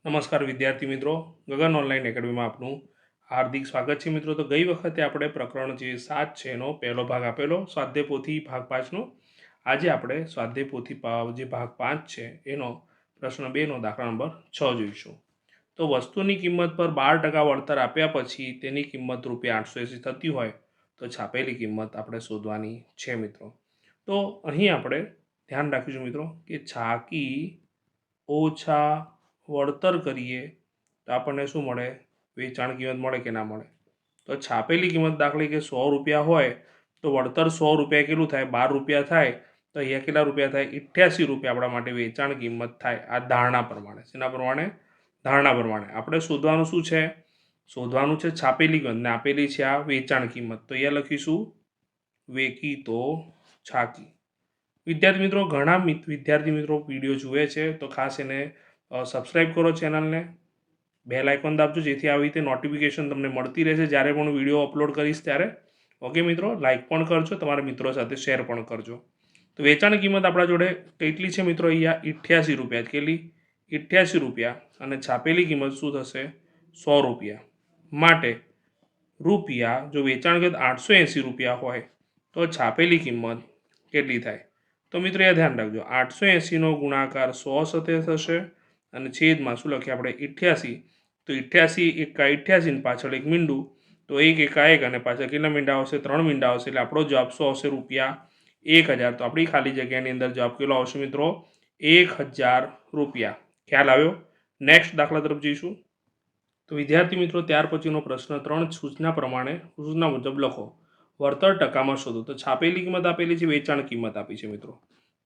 નમસ્કાર વિદ્યાર્થી મિત્રો, ગગન ઓનલાઈન એકેડમીમાં આપનું હાર્દિક સ્વાગત છે મિત્રો. તો ગઈ વખતે આપણે પ્રકરણ જે 7 છે એનો પહેલો ભાગ આપેલો સ્વાધ્યાય પોથી ભાગ 5નો. આજે આપણે સ્વાધ્યાય પોથી જે ભાગ 5 છે એનો પ્રશ્ન 2નો દાખલા નંબર 6 જોઈશું. તો વસ્તુની કિંમત પર 12% વળતર આપ્યા પછી તેની કિંમત ₹880 થતી હોય તો છાપેલી કિંમત આપણે શોધવાની છે મિત્રો. તો અહીં આપણે ધ્યાન રાખીશું મિત્રો કે છાકી ઓછા વળતર કરીએ તો આપણને શું મળે? વેચાણ કિંમત મળે કે ના મળે? તો છાપેલી કિંમત દાખલા કે ₹100 હોય તો વળતર ₹100 કેટલું થાય? ₹12 થાય. તો અહીંયા કેટલા રૂપિયા થાય? ₹88 આપણા માટે વેચાણ કિંમત થાય. આ ધારણા પ્રમાણે. શેના પ્રમાણે? ધારણા પ્રમાણે. આપણે શોધવાનું શું છે? શોધવાનું છે છાપેલી કિંમત ને આપેલી છે આ વેચાણ કિંમત. તો અહીંયા લખીશું વેકી તો છાકી. વિદ્યાર્થી મિત્રો, ઘણા વિદ્યાર્થી મિત્રો વિડીયો જુએ છે તો ખાસ એને સબસ્ક્રાઈબ કરો ચેનલને, બેલ આઇકોન દાબજો જેથી આવી રીતે નોટિફિકેશન તમને મળતી રહેશે જ્યારે પણ વિડીયો અપલોડ કરીશ ત્યારે. ઓકે મિત્રો, લાઇક પણ કરજો, તમારા મિત્રો સાથે શેર પણ કરજો. તો વેચાણ કિંમત આપણા જોડે કેટલી છે મિત્રો? અહીંયા ₹88. કેટલી? ₹88. અને છાપેલી કિંમત શું થશે? ₹100. માટે રૂપિયા, જો વેચાણ કિંમત ₹880 હોય તો છાપેલી કિંમત કેટલી થાય? તો મિત્રો એ ધ્યાન રાખજો, 880નો ગુણાકાર 100 સાથે થશે અને છેદમાં શું લખીએ આપણે? 88. તો 88 એકા 88 ને પાછળ એક મીંડું, તો 1 એકા 1 અને પાછળ કેટલા મીંડા આવશે? 3 મીંડા આવશે. એટલે આપણો જવાબ શું આવશે? ₹1000. તો આપણી ખાલી જગ્યાની અંદર જવાબ કેટલો આવશે મિત્રો? ₹1000. ખ્યાલ આવ્યો? નેક્સ્ટ દાખલા તરફ જઈશું. તો વિદ્યાર્થી મિત્રો, ત્યાર પછીનો પ્રશ્ન 3 સૂચના મુજબ લખો. વળતર ટકામાં શોધો. તો છાપેલી કિંમત આપેલી છે, વેચાણ કિંમત આપી છે મિત્રો.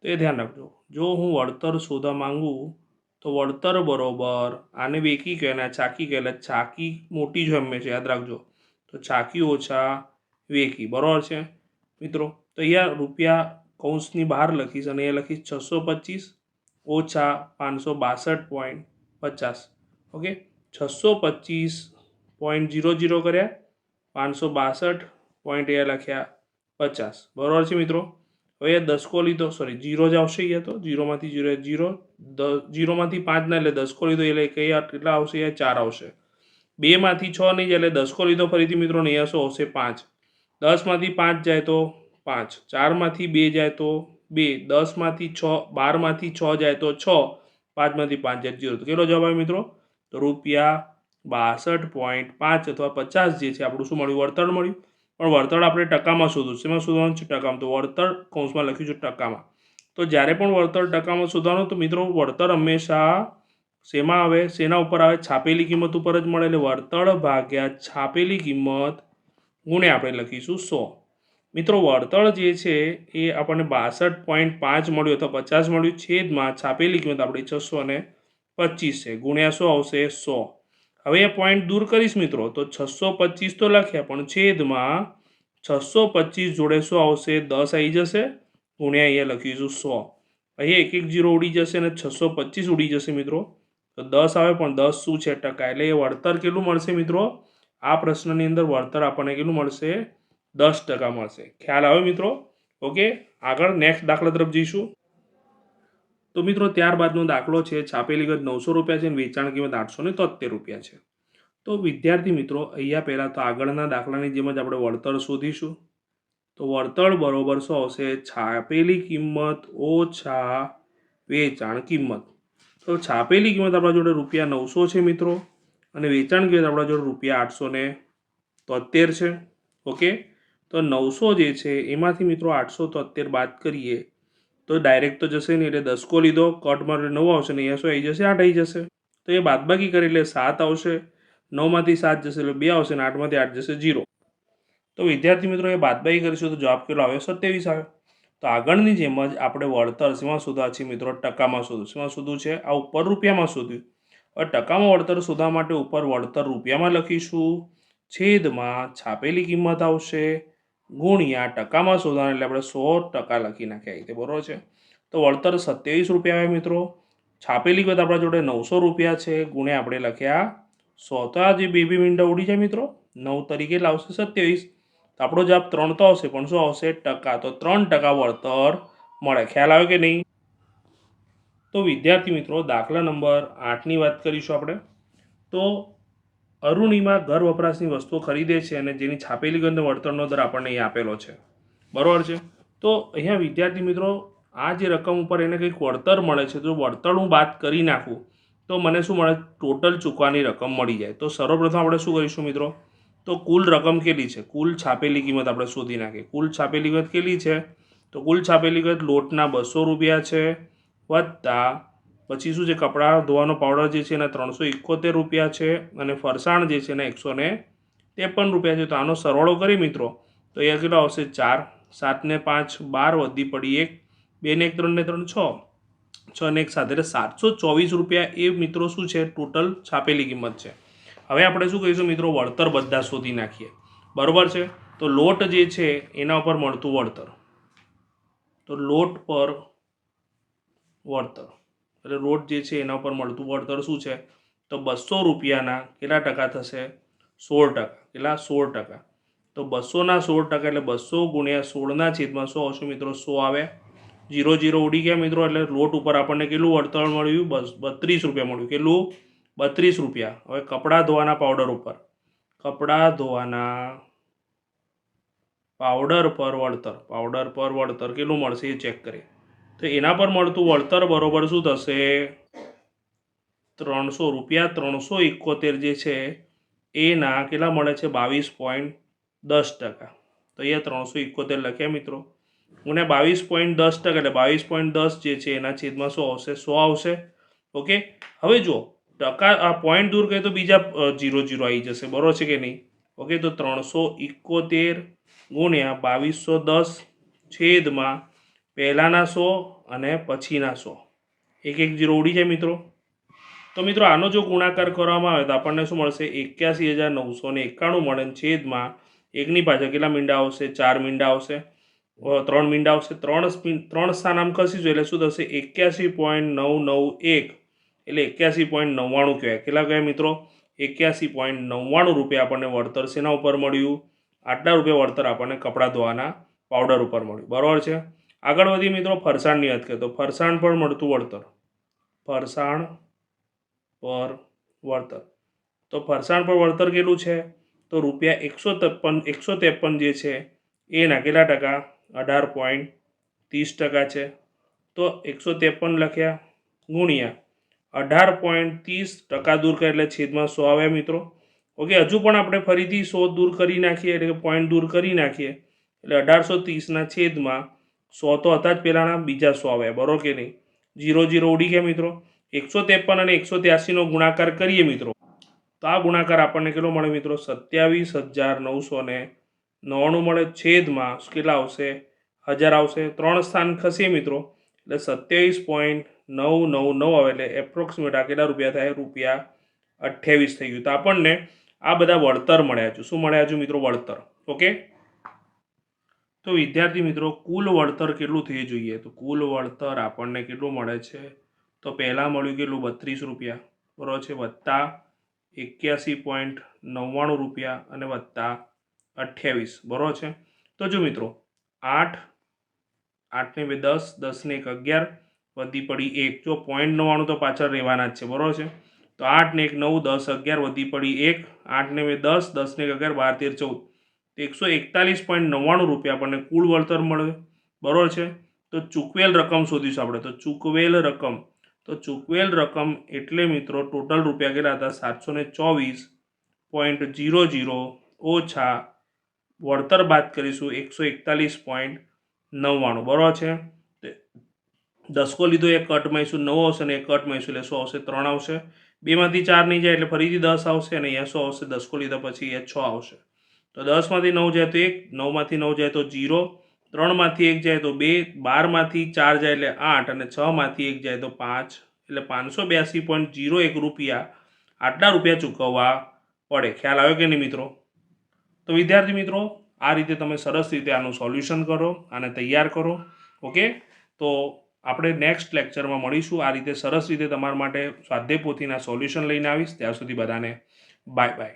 તો એ ધ્યાન રાખજો. જો હું વળતર શોધવા માંગુ તો વળતર બરોબર આને વેકી કહેવાય, છાકી કહેવાય. છાકી મોટી જ હંમેશા યાદ રાખજો. તો છાકી ઓછા વેકી, બરાબર છે મિત્રો. તો અહીંયા રૂપિયા કૌંસની બહાર લખીશ અને અહીંયા લખીશ 625 ઓછા 562.50. ઓકે, 625.00 કર્યા, 562 પોઈન્ટ એ લખ્યા 50, બરાબર છે મિત્રો. હવે એ દસકો લીધો, સોરી જીરો જ આવશે. અહીંયા તો જીરોમાંથી જીરોમાંથી 5 ના એટલે દસકો લીધો એટલે કેટલા આવશે? અહીંયા 4 આવશે. 2માંથી 6 નહીં જાય એટલે દસકો લીધો ફરીથી મિત્રો, ને અહીંયા શું આવશે? 5. 10માંથી 5 જાય તો 5, 4માંથી 2 જાય તો 2, 10માંથી 6, 12માંથી 6 જાય તો 6, 5માંથી 5 જાય 0. તો કેટલો જવાબ આવે મિત્રો? તો ₹62.5 અથવા 50 જે છે આપણું શું મળ્યું? વળતર મળ્યું. પણ વળતર આપણે ટકામાં શોધવું છે. એમાં શોધવાનું છે ટકામાં. તો વળતર કૌંસમાં લખ્યું છે ટકામાં. તો જ્યારે પણ વળતર ટકામાં શોધવાનું તો મિત્રો વળતર હંમેશા શેમાં આવે? શેના ઉપર આવે? છાપેલી કિંમત ઉપર જ મળે. એટલે વળતર ભાગ્યા છાપેલી કિંમત ગુણ્યા આપણે લખીશું 100. મિત્રો વળતર જે છે એ આપણને 62.5 મળ્યું અથવા 50 મળ્યું, છેદમાં છાપેલી કિંમત આપણી 625 છે, ગુણ્યા શું આવશે? 100. હવે એ પોઈન્ટ દૂર કરીશ મિત્રો તો 625 તો લખ્યા, પણ છેદમાં 625 જોડે શું આવશે? 10 આવી જશે, ગુણ્યા અહીંયા લખીશું 100. અહીંયા એક એક જીરો ઉડી જશે અને 625 ઉડી જશે મિત્રો. તો 10 આવે, પણ 10 શું છે? ટકા. એટલે એ વળતર કેટલું મળશે મિત્રો? આ પ્રશ્નની અંદર વળતર આપણને કેટલું મળશે? 10% મળશે. ખ્યાલ આવે મિત્રો? ઓકે, આગળ નેક્સ્ટ દાખલા તરફ જઈશું. તો મિત્રો ત્યારબાદનો દાખલો છે છાપેલી કિંમત ₹900 છે અને વેચાણ કિંમત ₹873 છે. તો વિદ્યાર્થી મિત્રો, અહીંયા પહેલાં તો આગળના દાખલાની જેમ જ આપણે વળતર શોધીશું. તો વળતર બરોબર શું આવશે? છાપેલી કિંમત ઓછા વેચાણ કિંમત. તો છાપેલી કિંમત આપણા જોડે ₹900 છે મિત્રો અને વેચાણ કિંમત આપણા જોડે ₹873 છે. ઓકે, તો 900 જે છે એમાંથી મિત્રો 873 બાદ કરીએ તો ડાયરેક્ટ તો જશે નહીં, એટલે દસકો લીધો, કટમાં 9 આવશે ને અહીંયા શું આવી જશે? 8 આવી જશે. તો એ બાદબાકી કરી એટલે 7 આવશે, 9માંથી 7 જશે એટલે 2 આવશે અને 8માંથી 8 જશે 0. તો વિદ્યાર્થી મિત્રો એ બાદબાકી કરીશું તો જવાબ કેટલો આવ્યો? 27 આવ્યો. તો આગળની જેમ જ આપણે વળતર શેમાં શોધવા છે મિત્રો? ટકામાં શોધવું. શેમાં શોધવું છે? આ ઉપર રૂપિયામાં શોધ્યું. હવે ટકામાં વળતર શોધવા માટે ઉપર વળતર રૂપિયામાં લખીશું, છેદમાં છાપેલી કિંમત આવશે, ગુણ્યા ટકામાં શોધવાનું એટલે આપણે 100% લખી નાખ્યા રીતે, બરાબર છે. તો વળતર ₹27 આવે મિત્રો. છાપેલી કિંમત આપણા જોડે ₹900 છે, ગુણ્યા આપણે લખ્યા 100. તો આ જે બે મીંડા ઉડી જાય મિત્રો, 9 તરીકે લાવશે 27. તો આપણો જવાબ 3 તો આવશે, પણ શું આવશે? ટકા. તો 3% વળતર મળે. ખ્યાલ આવે કે નહીં? તો તો વિદ્યાર્થી મિત્રો દાખલા નંબર 8ની વાત કરીશું આપણે. તો અરુણિમા ઘર વપરાશની વસ્તુઓ ખરીદે છે અને જેની છાપેલી ગંધ વળતરનો દર આપણને અહીં આપેલો છે, બરાબર છે. તો અહીંયા વિદ્યાર્થી મિત્રો આ જે રકમ ઉપર એને કંઈક વળતર મળે છે, તો વળતર હું બાદ કરી નાખું તો મને શું મળે? ટોટલ ચૂકવાની રકમ મળી જાય. તો સર્વપ્રથમ આપણે શું કરીશું મિત્રો? તો કુલ રકમ કેટલી છે? કુલ છાપેલી કિંમત આપણે શોધી નાખીએ. કુલ છાપેલી કિંમત કેટલી છે? તો કુલ છાપેલી કિંમત લોટના 200 રૂપિયા છે, વત્તા પછી શું છે, કપડાં ધોવાનો પાવડર જે છે એના 371 રૂપિયા છે, અને ફરસાણ જે છે એના 153 રૂપિયા છે. તો આનો સરવાળો કરી મિત્રો તો અહીંયા કેટલો આવશે? 4. 7 ને 5 12, વધી પડી 1, 2 ને 1 3 ને 3 6, 6 ને 1 7, એટલે 724 રૂપિયા એ મિત્રો શું છે? ટોટલ છાપેલી કિંમત છે. હવે આપણે શું કહીશું મિત્રો? વળતર બધા શોધી નાખીએ, બરાબર છે. તો લોટ જે છે એના ઉપર મળતું વળતર, તો લોટ પર વળતર એટલે લોટ જે છે એના ઉપર મળતું વળતર શું છે? તો 200 રૂપિયાના કેટલા ટકા થશે? 16%. કેટલા? 16%. તો 200ના 16% એટલે 200 ગુણ્યા 16ના છેદમાં 100 આવશે મિત્રો. 100 આવે, 0 0 ઉડી ગયા મિત્રો. એટલે લોટ ઉપર આપણને કેટલું વળતર મળ્યું? 32 રૂપિયા મળ્યું. કેટલું? 32 રૂપિયા. હવે કપડાં ધોવાના પાવડર ઉપર, કપડાં ધોવાના પાવડર પર વળતર કેટલું મળશે એ ચેક કરીએ. તો એના પર મળતું વળતર બરોબર શું થશે? 300 રૂપિયા. 371 જે છે એના કેટલા મળે છે? 22.10%. તો અહીંયા 371 લખ્યા મિત્રો, અને 22.10% એટલે 22.10 જે છે એના છેદમાં શું આવશે? 100 આવશે. ઓકે. હવે જો ટકા આ પોઈન્ટ દૂર કરીએ તો બીજા 0 0 આવી જશે, બરોબર છે કે નહીં? ઓકે. તો 371 ગુણ્યા 2210 છેદમાં પહેલાંના 100 અને પછીના 100, 1 1 0 ઉડી જાય મિત્રો. તો મિત્રો આનો જો ગુણાકાર કરવામાં આવે તો આપણને શું મળશે? 81,991 મળે, છેદમાં એકની પાછળ કેટલા મીંડા આવશે? 4 મીંડા આવશે, 3 મીંડા આવશે. 3 સ્થાન આમ ખસીશું એટલે શું થશે? 81.991 એટલે 81.99 કહેવાય. કેટલા કહેવાય મિત્રો? 81.99 રૂપિયા આપણને વળતર શેના ઉપર મળ્યું? આટલા રૂપિયા વળતર આપણને કપડાં ધોવાના પાવડર ઉપર મળ્યું, બરાબર છે. આગળ વધી મિત્રો ફરસાણની વાત કરીએ તો ફરસાણ પર મળતું વળતર, ફરસાણ પર વળતર. તો ફરસાણ પર વળતર કેટલું છે? તો રૂપિયા 153 જે છે એના કેટલા ટકા? 18.30% છે. તો 153 લખ્યા ગુણ્યા 18.30% દૂર કરે એટલે છેદમાં 100 આવ્યા મિત્રો. ઓકે. હજુ પણ આપણે ફરીથી 100 દૂર કરી નાખીએ, એટલે કે પોઈન્ટ દૂર કરી નાખીએ એટલે 1830ના છેદમાં 100 તો હતા જ પહેલાંના, બીજા 100 આવ્યા, બરોબર કે નહીં? 0 0 ઉડી ગયા મિત્રો. 153 અને 183નો ગુણાકાર કરીએ મિત્રો તો આ ગુણાકાર આપણને કેટલો મળે મિત્રો? 27,999 મળે, છેદમાં કેટલા આવશે? 1000 આવશે. 3 સ્થાન ખસીએ મિત્રો એટલે 27.999 આવે, એટલે એપ્રોક્સિમેટ આ કેટલા રૂપિયા થાય? રૂપિયા 28 થઈ ગયું. તો આપણને આ બધા વળતર મળ્યા છે. શું મળ્યા છે મિત્રો? વળતર. ઓકે. તો વિદ્યાર્થી મિત્રો કુલ વળતર કેટલું થઈ જોઈએ? તો કુલ વળતર આપણને કેટલું મળે છે? તો પહેલાં મળ્યું કેટલું? 32 રૂપિયા, બરાબર છે, વત્તા 81.99 રૂપિયા અને વત્તા 28, બરાબર છે. તો જો મિત્રો 8 8 ને 2 10, 10 ને 1 11, વધી પડી 1. જો 0.99 તો પાછળ રહેવાના જ છે, બરાબર છે. તો 8 ને 1 9, 10 11, વધી પડી 1. 8 ને 2 10, 10 ને 11 12 13 14, 141.99 રૂપિયા આપણને કુલ વળતર મળે, બરાબર છે. તો ચૂકવેલ રકમ શોધીશું આપણે. તો ચૂકવેલ રકમ એટલે મિત્રો ટોટલ રૂપિયા કેટલા હતા? 724.00 ઓછા વળતર બાદ કરીશું 141.99, બરાબર છે. દસકો લીધો, એક કટમાં આવીશું 9 આવશે, અને એક કટમાં આવીશું એટલે 100 આવશે, 3 આવશે. 2માંથી 4 નહીં જાય એટલે ફરીથી 10 આવશે, અને અહીંયા 100 આવશે. દસકો લીધા પછી અહીંયા 6 આવશે. તો 10માંથી 9 જાય તો 1, 9માંથી 9 જાય તો 0, 3માંથી 1 જાય તો 2, 12માંથી 4 જાય એટલે 8, અને 6માંથી 1 જાય તો 5, એટલે 582.01 રૂપિયા આટલા રૂપિયા ચૂકવવા પડે. ખ્યાલ આવ્યો કે નહીં મિત્રો? તો વિદ્યાર્થી મિત્રો આ રીતે તમે સરસ રીતે આનું સોલ્યુશન કરો, આને તૈયાર કરો. ઓકે. તો આપણે નેક્સ્ટ લેક્ચરમાં મળીશું. આ રીતે સરસ રીતે તમારા માટે સ્વાધ્યાય પોથીના સોલ્યુશન લઈને આવીશ. ત્યાં સુધી બધાને બાય બાય.